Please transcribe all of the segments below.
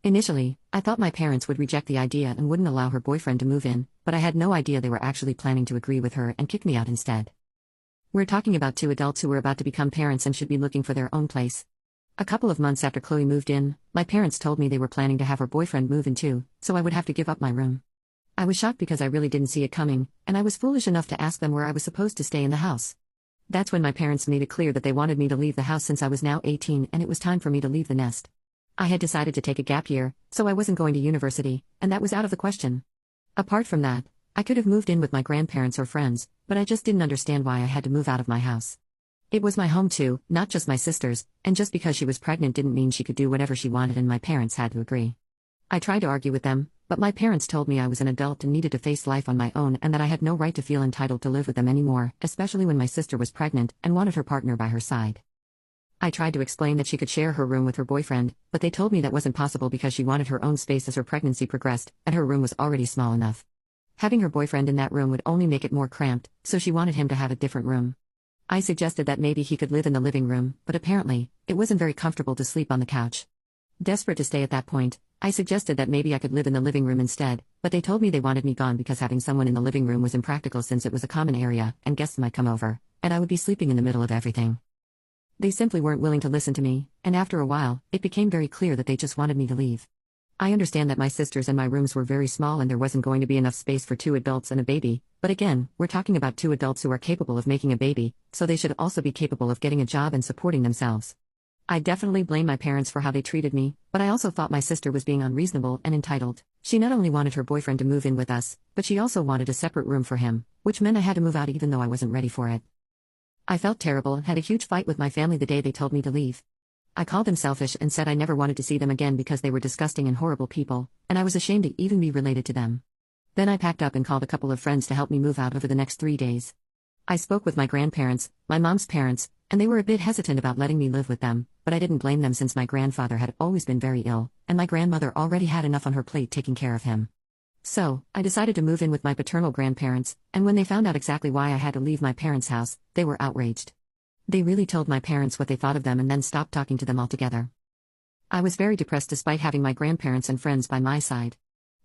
Initially, I thought my parents would reject the idea and wouldn't allow her boyfriend to move in, but I had no idea they were actually planning to agree with her and kick me out instead. We're talking about two adults who were about to become parents and should be looking for their own place. A couple of months after Chloe moved in, my parents told me they were planning to have her boyfriend move in too, so I would have to give up my room. I was shocked because I really didn't see it coming, and I was foolish enough to ask them where I was supposed to stay in the house. That's when my parents made it clear that they wanted me to leave the house since I was now 18 and it was time for me to leave the nest. I had decided to take a gap year, so I wasn't going to university, and that was out of the question. Apart from that, I could have moved in with my grandparents or friends, but I just didn't understand why I had to move out of my house. It was my home too, not just my sister's, and just because she was pregnant didn't mean she could do whatever she wanted and my parents had to agree. I tried to argue with them, but my parents told me I was an adult and needed to face life on my own and that I had no right to feel entitled to live with them anymore, especially when my sister was pregnant and wanted her partner by her side. I tried to explain that she could share her room with her boyfriend, but they told me that wasn't possible because she wanted her own space as her pregnancy progressed, and her room was already small enough. Having her boyfriend in that room would only make it more cramped, so she wanted him to have a different room. I suggested that maybe he could live in the living room, but apparently, it wasn't very comfortable to sleep on the couch. Desperate to stay at that point, I suggested that maybe I could live in the living room instead, but they told me they wanted me gone because having someone in the living room was impractical since it was a common area, and guests might come over, and I would be sleeping in the middle of everything. They simply weren't willing to listen to me, and after a while, it became very clear that they just wanted me to leave. I understand that my sisters and my rooms were very small and there wasn't going to be enough space for two adults and a baby, but again, we're talking about two adults who are capable of making a baby, so they should also be capable of getting a job and supporting themselves. I definitely blame my parents for how they treated me, but I also thought my sister was being unreasonable and entitled. She not only wanted her boyfriend to move in with us, but she also wanted a separate room for him, which meant I had to move out even though I wasn't ready for it. I felt terrible and had a huge fight with my family the day they told me to leave. I called them selfish and said I never wanted to see them again because they were disgusting and horrible people, and I was ashamed to even be related to them. Then I packed up and called a couple of friends to help me move out over the next 3 days. I spoke with my grandparents, my mom's parents, and they were a bit hesitant about letting me live with them, but I didn't blame them since my grandfather had always been very ill, and my grandmother already had enough on her plate taking care of him. So, I decided to move in with my paternal grandparents, and when they found out exactly why I had to leave my parents' house, they were outraged. They really told my parents what they thought of them and then stopped talking to them altogether. I was very depressed despite having my grandparents and friends by my side.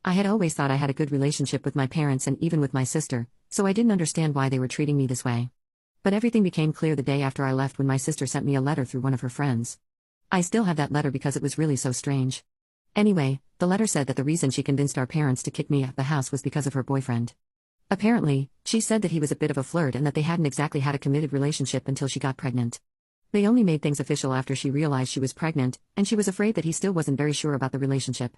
I had always thought I had a good relationship with my parents and even with my sister, so I didn't understand why they were treating me this way. But everything became clear the day after I left when my sister sent me a letter through one of her friends. I still have that letter because it was really so strange. Anyway, the letter said that the reason she convinced our parents to kick me out of the house was because of her boyfriend. Apparently, she said that he was a bit of a flirt and that they hadn't exactly had a committed relationship until she got pregnant. They only made things official after she realized she was pregnant, and she was afraid that he still wasn't very sure about the relationship.